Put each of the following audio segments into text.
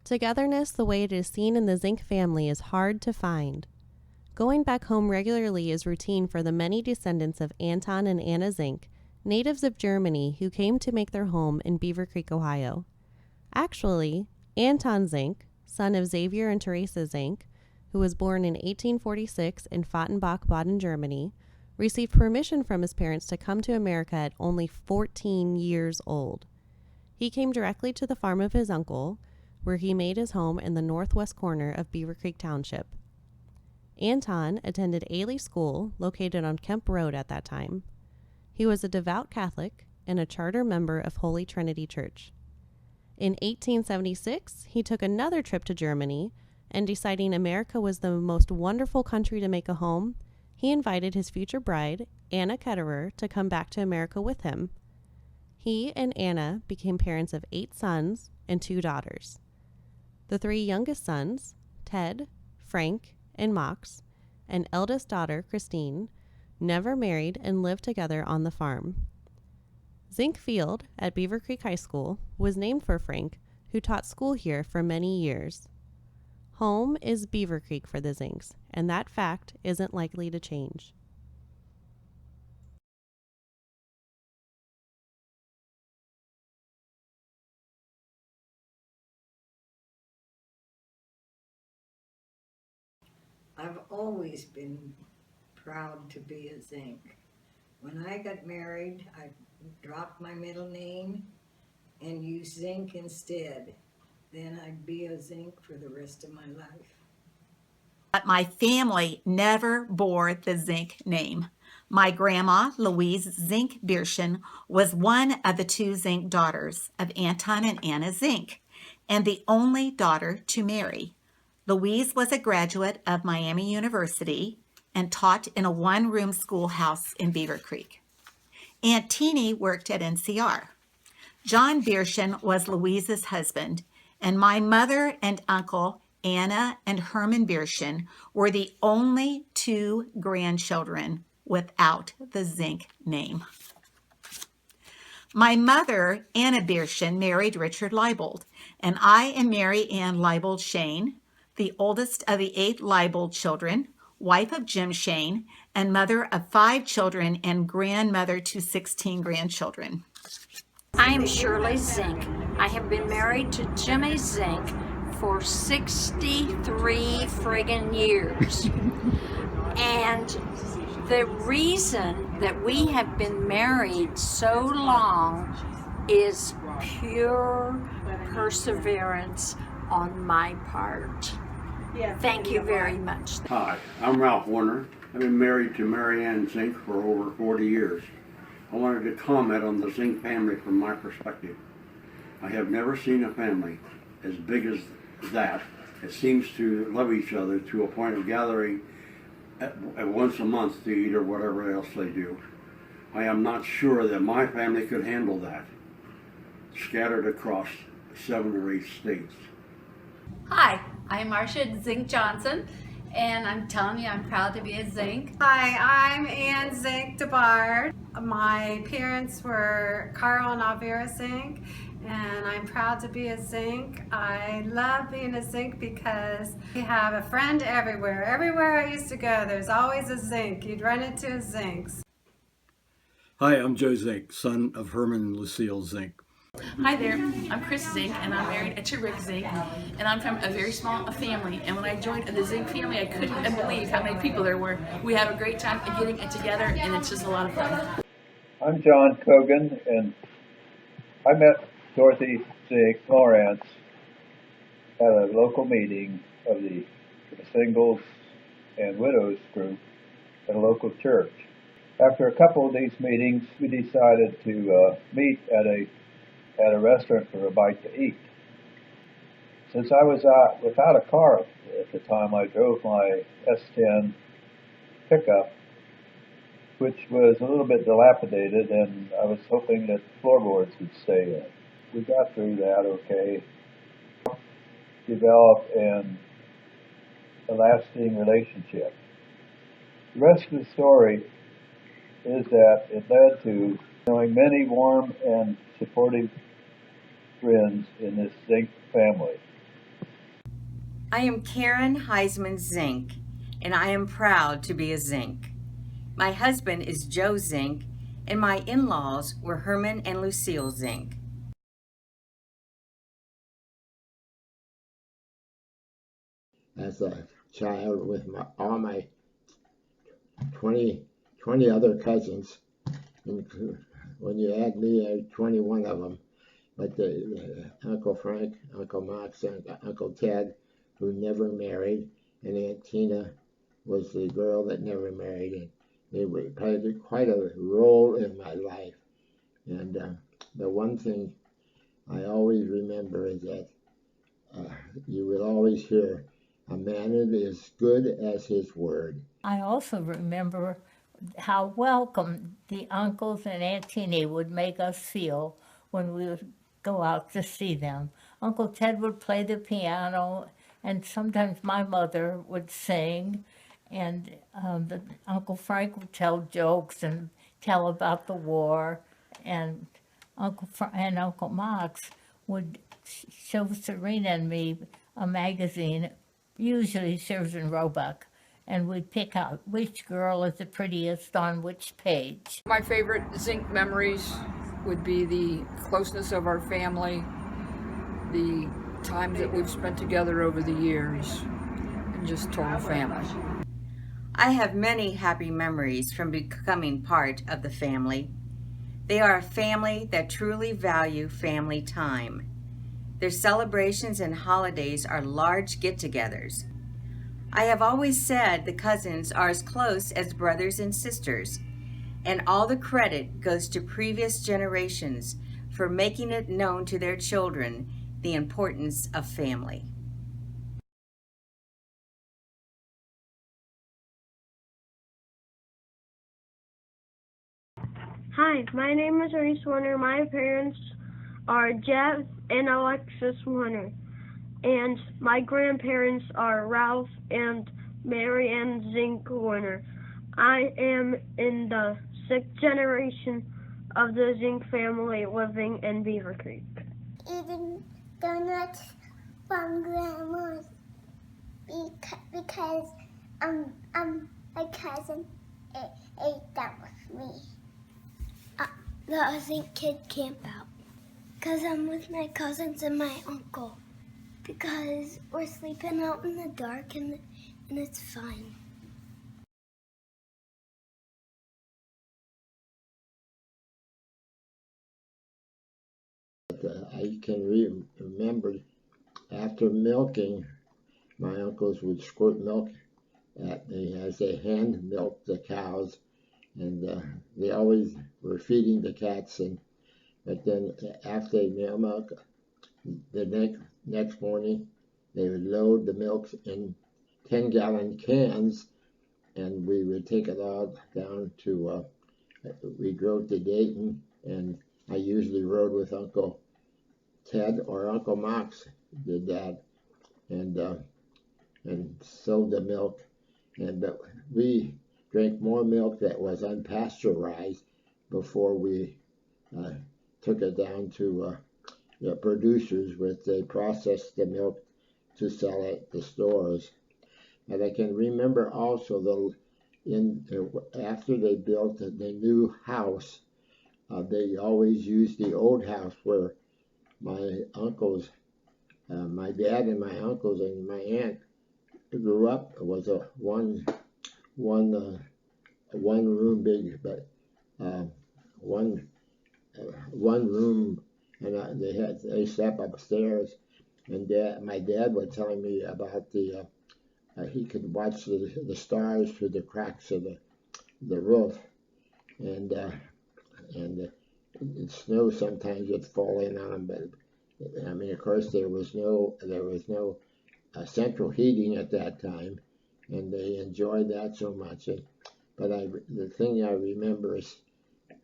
Togetherness the way it is seen in the Zink family is hard to find. Going back home regularly is routine for the many descendants of Anton and Anna Zink, natives of Germany who came to make their home in Beavercreek, Ohio. Actually, Anton Zink, son of Xavier and Teresa Zink, who was born in 1846 in Fottenbach, Baden, Germany, received permission from his parents to come to America at only 14 years old. He came directly to the farm of his uncle, where he made his home in the northwest corner of Beavercreek Township. Anton attended Ailey School, located on Kemp Road at that time. He was a devout Catholic and a charter member of Holy Trinity Church. In 1876, he took another trip to Germany, and deciding America was the most wonderful country to make a home, he invited his future bride, Anna Ketterer, to come back to America with him. He and Anna became parents of 8 sons and 2 daughters. The 3 youngest sons, Ted, Frank, and Max, and eldest daughter, Christine, never married and lived together on the farm. Zink Field at Beavercreek High School was named for Frank, who taught school here for many years. Home is Beavercreek for the Zinks, and that fact isn't likely to change. I've always been proud to be a Zink. When I got married, I dropped my middle name and used Zink instead. Then I'd be a Zink for the rest of my life. But my family never bore the Zink name. My grandma, Louise Zink Bierschen, was one of the 2 Zink daughters of Anton and Anna Zink, and the only daughter to marry. Louise was a graduate of Miami University and taught in a 1-room schoolhouse in Beavercreek. Aunt Teeny worked at NCR. John Bierschen was Louise's husband, and my mother and uncle, Anna and Herman Bierschen, were the only 2 grandchildren without the Zink name. My mother, Anna Bierschen, married Richard Leibold, and I am Mary Ann Leibold Shane, the oldest of the 8 Leibold children, wife of Jim Shane, and mother of 5 children and grandmother to 16 grandchildren. I am Shirley Zink. I have been married to Jimmy Zink for 63 friggin' years. And the reason that we have been married so long is pure perseverance on my part. Thank you very much. Hi, I'm Ralph Warner. I've been married to Mary Ann Zink for over 40 years. I wanted to comment on the Zink family from my perspective. I have never seen a family as big as that. It seems to love each other to a point of gathering at once a month to eat or whatever else they do. I am not sure that my family could handle that, scattered across 7 or 8 states. Hi, I'm Marcia Zink Johnson, and I'm telling you I'm proud to be a Zink. Hi, I'm Ann Zink DeBard. My parents were Carl and Alvera Zink, and I'm proud to be a Zink. I love being a Zink because we have a friend everywhere. Everywhere I used to go, there's always a Zink. You'd run into a Zinks. Hi, I'm Joe Zink, son of Herman and Lucille Zink. Hi there, I'm Chris Zink, and I'm married to Rick Zink, and I'm from a very small family. And when I joined the Zink family, I couldn't believe how many people there were. We have a great time getting it together, and it's just a lot of fun. I'm John Cogan, and I met Dorothy Zink Lawrence at a local meeting of the Singles and Widows group at a local church. After a couple of these meetings, we decided to meet at a restaurant for a bite to eat. Since I was without a car at the time, I drove my S10 pickup, which was a little bit dilapidated, and I was hoping that floorboards would stay in. We got through that okay. Developed a lasting relationship. The rest of the story is that it led to knowing many warm and supportive friends in this Zink family. I am Karen Heisman Zink, and I am proud to be a Zink. My husband is Joe Zink, and my in-laws were Herman and Lucille Zink. As a child with all my 20 other cousins, and when you add me, I have 21 of them. But Uncle Frank, Uncle Max, and Uncle Ted, who never married, and Aunt Tina was the girl that never married, and they played quite a role in my life. And the one thing I always remember is that you would always hear, "A man is as good as his word." I also remember how welcome the uncles and Aunt Tina would make us feel when we would go out to see them. Uncle Ted would play the piano, and sometimes my mother would sing, and Uncle Frank would tell jokes and tell about the war, and Uncle Max would show Serena and me a magazine, usually Susan Roebuck, and we'd pick out which girl is the prettiest on which page. My favorite Zink memories would be the closeness of our family, the times that we've spent together over the years, and just total family. I have many happy memories from becoming part of the family. They are a family that truly value family time. Their celebrations and holidays are large get-togethers. I have always said the cousins are as close as brothers and sisters, and all the credit goes to previous generations for making it known to their children the importance of family. Hi, my name is Reese Warner. My parents are Jeff and Alexis Warner, and my grandparents are Ralph and Mary Ann Zink Warner. I am in the 6th generation of the Zink family living in Beavercreek. Eating donuts from Grandma's because my cousin ate that with me. The Zink Kid Camp Out because I'm with my cousins and my uncle because we're sleeping out in the dark and it's fine. I can remember after milking, my uncles would squirt milk at me as they hand milked the cows, and they always were feeding the cats. But then after they milk, the next morning, they would load the milk in 10-gallon cans, and we would take it all down to. We drove to Dayton, and I usually rode with Uncle Ted or Uncle Max did that, and sold the milk, but we drank more milk that was unpasteurized before we took it down to the producers, which they processed the milk to sell at the stores. And I can remember also after they built the new house, they always used the old house where my uncles, my dad and my uncles and my aunt grew up. It was a one room big, but one room, and they slept upstairs. And my dad was telling me about he could watch the stars through the cracks of the roof, and it snow sometimes would fall in on them, but I mean, of course, there was no central heating at that time, and they enjoyed that so much. But the thing I remember is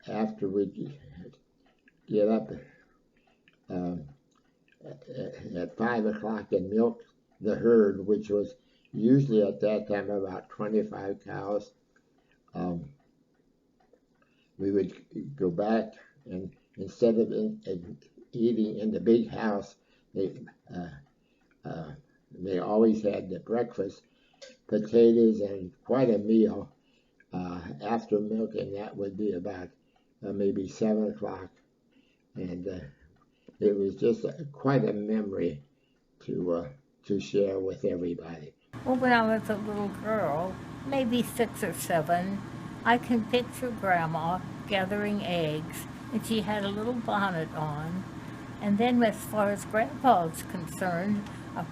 after we get up at 5 o'clock and milk the herd, which was usually at that time about 25 cows, we would go back, and instead of eating in the big house, They always had the breakfast, potatoes, and quite a meal. After milking, that would be about maybe 7 o'clock. And it was just quite a memory to share with everybody. Well, when I was a little girl, maybe 6 or 7, I can picture Grandma gathering eggs, and she had a little bonnet on. And then as far as Grandpa is concerned,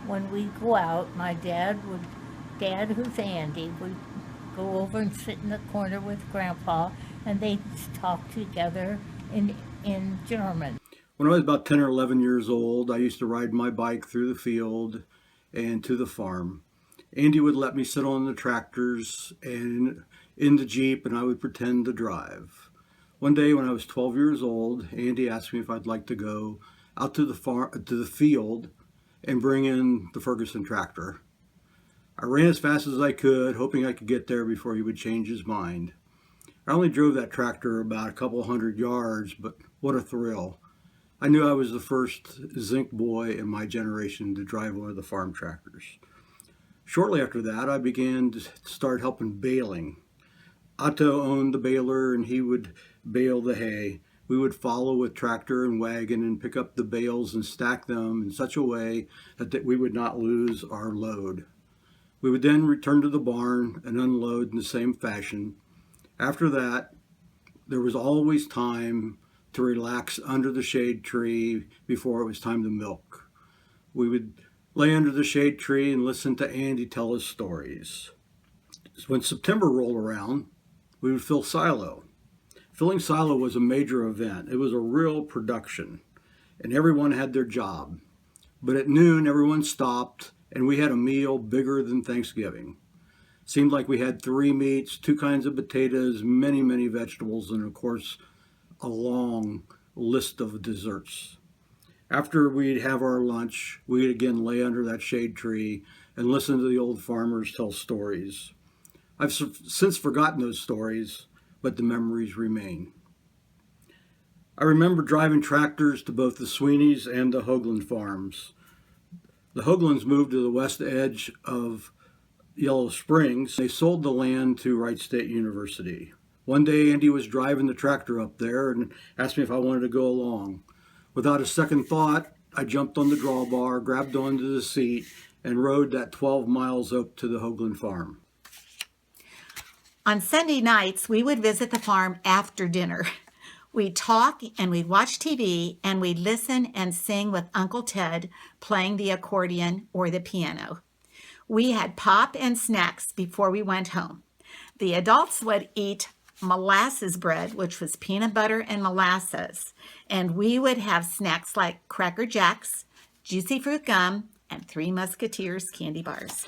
when we go out, my Dad, who's Andy, would go over and sit in the corner with Grandpa, and they'd talk together in German. When I was about 10 or 11 years old, I used to ride my bike through the field and to the farm. Andy would let me sit on the tractors and in the Jeep, and I would pretend to drive. One day when I was 12 years old, Andy asked me if I'd like to go out to the field and bring in the Ferguson tractor. I ran as fast as I could, hoping I could get there before he would change his mind. I only drove that tractor about a couple hundred yards, but what a thrill. I knew I was the first Zink boy in my generation to drive one of the farm tractors. Shortly after that, I began to start helping baling. Otto owned the baler, and he would bale the hay. We would follow with tractor and wagon and pick up the bales and stack them in such a way that we would not lose our load. We would then return to the barn and unload in the same fashion. After that, there was always time to relax under the shade tree before it was time to milk. We would lay under the shade tree and listen to Andy tell us stories. When September rolled around, we would fill silo. Filling silo was a major event. It was a real production, and everyone had their job. But at noon, everyone stopped, and we had a meal bigger than Thanksgiving. Seemed like we had 3 meats, 2 kinds of potatoes, many, many vegetables, and of course, a long list of desserts. After we'd have our lunch, we'd again lay under that shade tree and listen to the old farmers tell stories. I've since forgotten those stories, but the memories remain. I remember driving tractors to both the Sweeneys and the Hoagland farms. The Hoaglands moved to the west edge of Yellow Springs. They sold the land to Wright State University. One day, Andy was driving the tractor up there and asked me if I wanted to go along. Without a second thought, I jumped on the drawbar, grabbed onto the seat, and rode that 12 miles up to the Hoagland farm. On Sunday nights, we would visit the farm after dinner. We'd talk and we'd watch TV and we'd listen and sing with Uncle Ted playing the accordion or the piano. We had pop and snacks before we went home. The adults would eat molasses bread, which was peanut butter and molasses, and we would have snacks like Cracker Jacks, Juicy Fruit Gum, and Three Musketeers candy bars.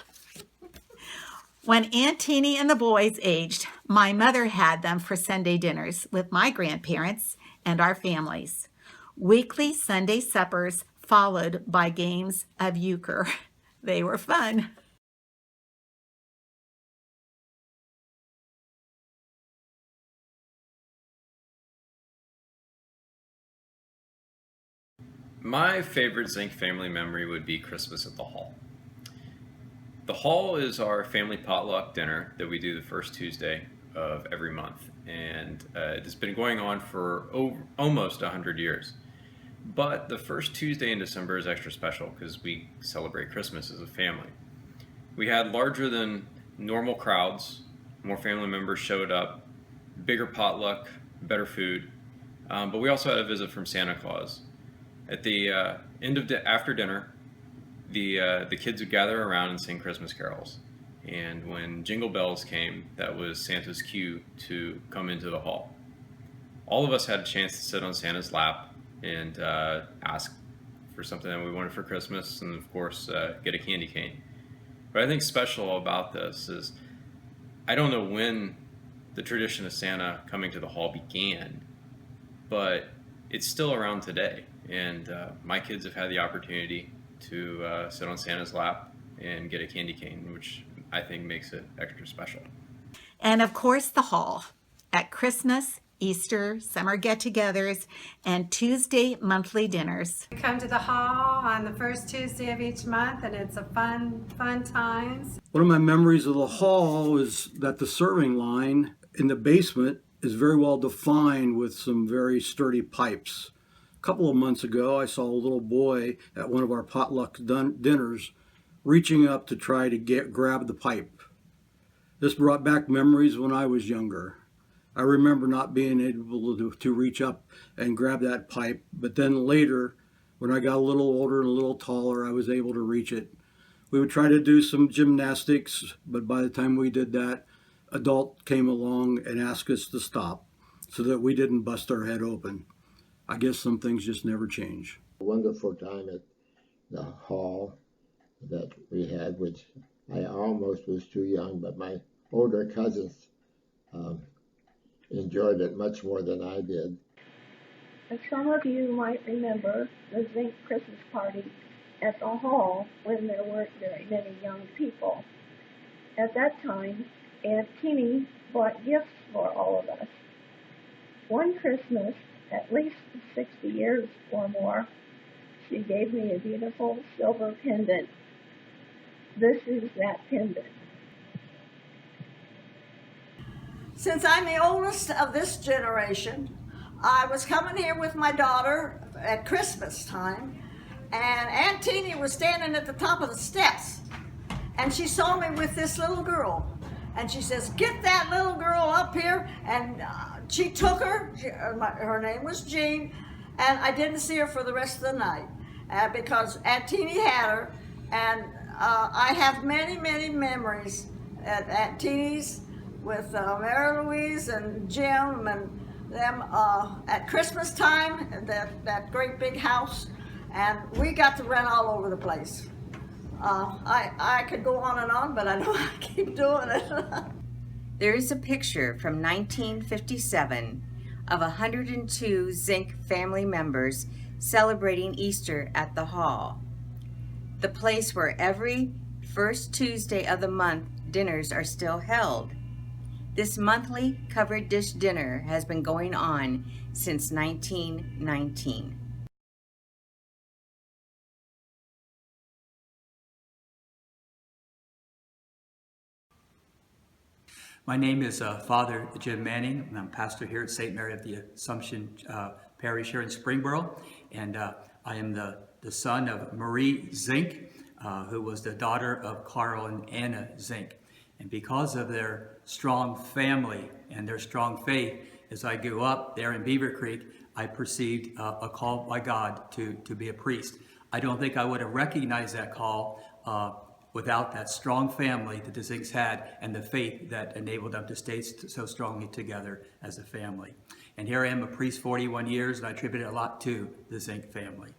When Aunt Teeny and the boys aged, my mother had them for Sunday dinners with my grandparents and our families. Weekly Sunday suppers followed by games of euchre. They were fun. My favorite Zink family memory would be Christmas at the Hall. The Hall is our family potluck dinner that we do the first Tuesday of every month, and it has been going on for almost 100 years. But the first Tuesday in December is extra special because we celebrate Christmas as a family. We had larger than normal crowds, more family members showed up, bigger potluck, better food, but we also had a visit from Santa Claus. At the end of after dinner, the kids would gather around and sing Christmas carols. And when Jingle Bells came, that was Santa's cue to come into the hall. All of us had a chance to sit on Santa's lap and ask for something that we wanted for Christmas, and of course get a candy cane. But I think special about this is, I don't know when the tradition of Santa coming to the hall began, but it's still around today. And my kids have had the opportunity to sit on Santa's lap and get a candy cane, which I think makes it extra special. And of course, the hall. At Christmas, Easter, summer get-togethers, and Tuesday monthly dinners. We come to the hall on the first Tuesday of each month, and it's a fun times. One of my memories of the hall is that the serving line in the basement is very well defined with some very sturdy pipes. A couple of months ago, I saw a little boy at one of our potluck dinners reaching up to try to grab the pipe. This brought back memories when I was younger. I remember not being able to reach up and grab that pipe, but then later, when I got a little older and a little taller, I was able to reach it. We would try to do some gymnastics, but by the time we did that, adult came along and asked us to stop so that we didn't bust our head open. I guess some things just never change. A wonderful time at the hall that we had, which I almost was too young, but my older cousins enjoyed it much more than I did. And some of you might remember the Zink Christmas party at the hall when there weren't very many young people. At that time, Aunt Teeny bought gifts for all of us. One Christmas, at least 60 years or more, she gave me a beautiful silver pendant. This is that pendant. Since I'm the oldest of this generation, I was coming here with my daughter at Christmas time, and Aunt Teeny was standing at the top of the steps, and she saw me with this little girl, and she says, "Get that little girl up here," and she took her. Her name was Jean, and I didn't see her for the rest of the night because Aunt Teeny had her, and I have many, many memories at Aunt Teeny's with Mary Louise and Jim and them at Christmas time, that great big house, and we got to run all over the place. I could go on, but I don't want to keep doing it. There is a picture from 1957 of 102 Zink family members celebrating Easter at the hall, the place where every first Tuesday of the month dinners are still held. This monthly covered dish dinner has been going on since 1919. My name is Father Jim Manning, and I'm pastor here at St. Mary of the Assumption Parish here in Springboro, and I am the son of Marie Zink, who was the daughter of Carl and Anna Zink. And because of their strong family and their strong faith, as I grew up there in Beavercreek, I perceived a call by God to be a priest. I don't think I would have recognized that call without that strong family that the Zinks had and the faith that enabled them to stay so strongly together as a family. And here I am, a priest 41 years, and I attribute it a lot to the Zink family.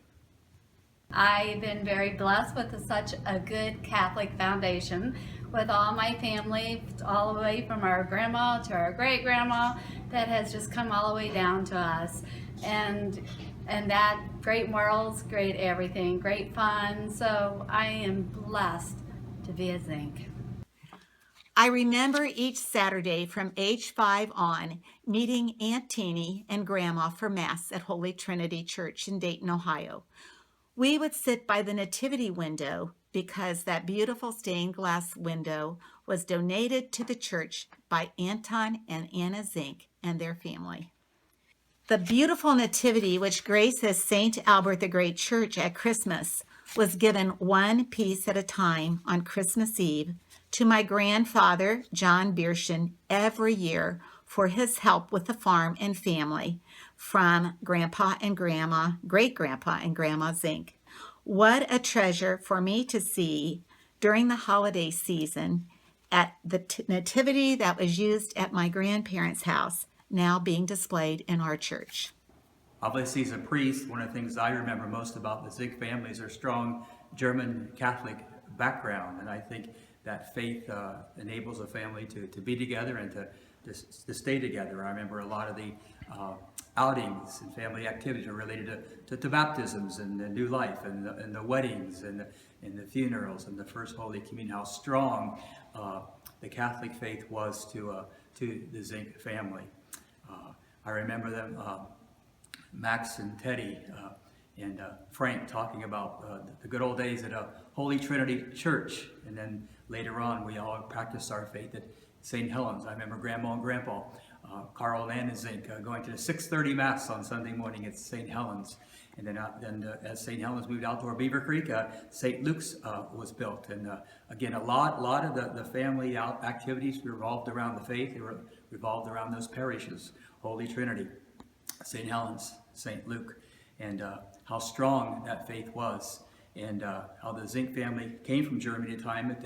I've been very blessed with such a good Catholic foundation with all my family, all the way from our grandma to our great-grandma, that has just come all the way down to us. And that great morals, great everything, great fun. So I am blessed to be a Zink. I remember each Saturday from age 5 on meeting Aunt Teeny and Grandma for Mass at Holy Trinity Church in Dayton, Ohio. We would sit by the nativity window because that beautiful stained glass window was donated to the church by Anton and Anna Zink and their family. The beautiful nativity, which graces St. Albert the Great Church at Christmas, was given one piece at a time on Christmas Eve to my grandfather, John Bierschen, every year for his help with the farm and family from Grandpa and Grandma, Great-Grandpa and Grandma Zink. What a treasure for me to see during the holiday season at the nativity that was used at my grandparents' house, now being displayed in our church. Obviously, as a priest, one of the things I remember most about the Zink family is their strong German Catholic background, and I think that faith enables a family to be together and to stay together. I remember a lot of the outings and family activities are related to baptisms and the new life and the weddings and the funerals and the First Holy Communion, how strong the Catholic faith was to the Zink family. I remember them, Max and Teddy and Frank talking about the good old days at a Holy Trinity Church. And then later on, we all practiced our faith at St. Helens. I remember Grandma and Grandpa, Carl and Anna Zink, going to the 6:30 Mass on Sunday morning at St. Helens. And then as St. Helens moved out toward Beavercreek, St. Luke's was built. And again, a lot of the family activities revolved around the faith. They revolved around those parishes: Holy Trinity, St. Helens, St. Luke, and how strong that faith was, and how the Zink family came from Germany at a time that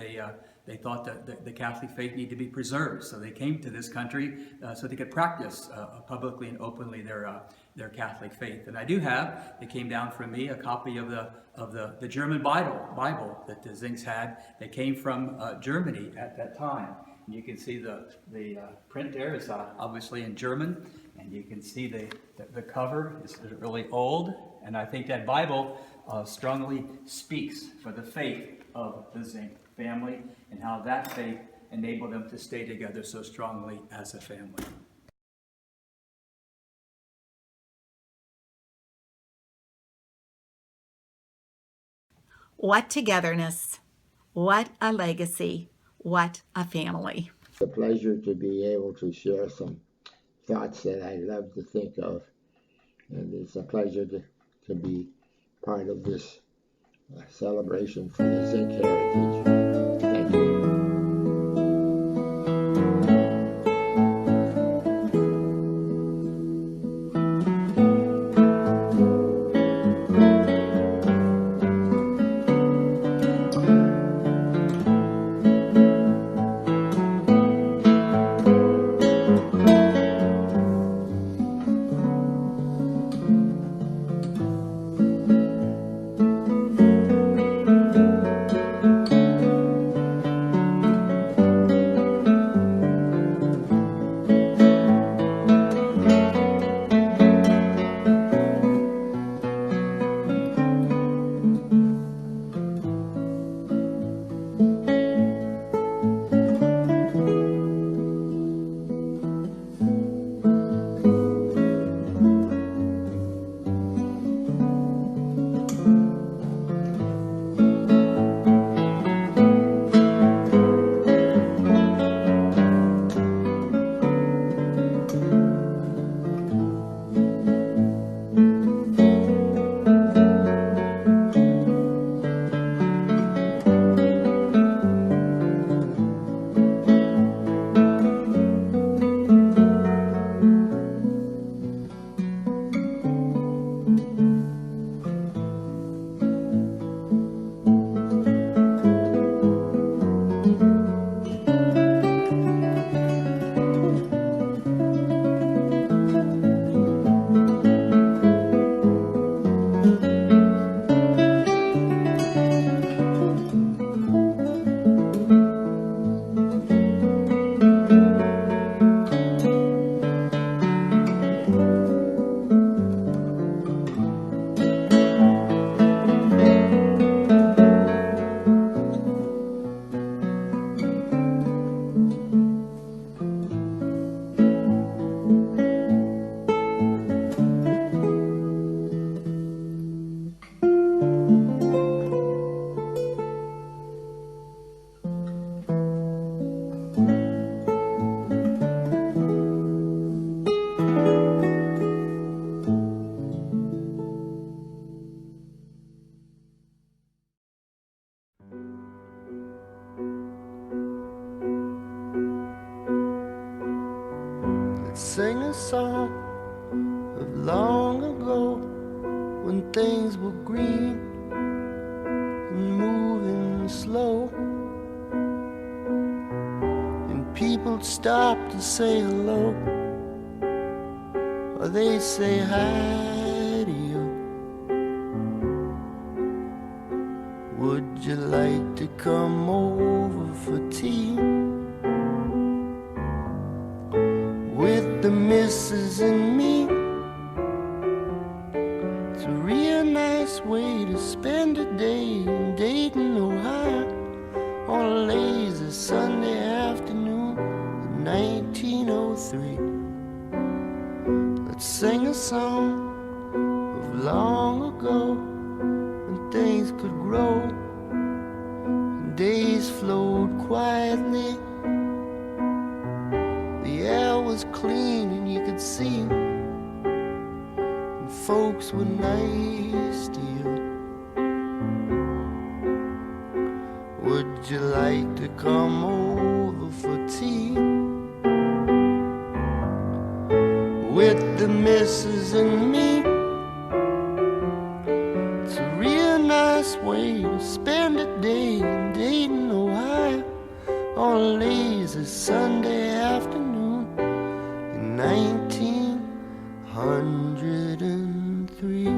they thought that the Catholic faith needed to be preserved. So they came to this country so they could practice publicly and openly their Catholic faith. And I do have, it came down from me, a copy of the German Bible that the Zinks had. They came from Germany at that time. And you can see the print there is obviously in German, and you can see the cover is really old. And I think that Bible strongly speaks for the faith of the Zink family and how that faith enabled them to stay together so strongly as a family. What togetherness, what a legacy, what a family. It's a pleasure to be able to share some thoughts that I love to think of, and it's a pleasure to be part of this celebration for the Zink heritage. Thank you. Sing a song of long ago when things were green and moving slow, and people stop to say hello, or they say hi to you. Would you like to come over for tea with the missus and me? It's a real nice way to spend a day in Dayton, Ohio, on a lazy Sunday afternoon in 1903. sing a song of long ago when things could grow and days flowed quietly. The air was clean and you could see, and folks were nice to you. Would you like to come over for tea with the missus and me? It's a real nice way to spend a day in Dayton, Ohio, on a lazy Sunday afternoon in 1903.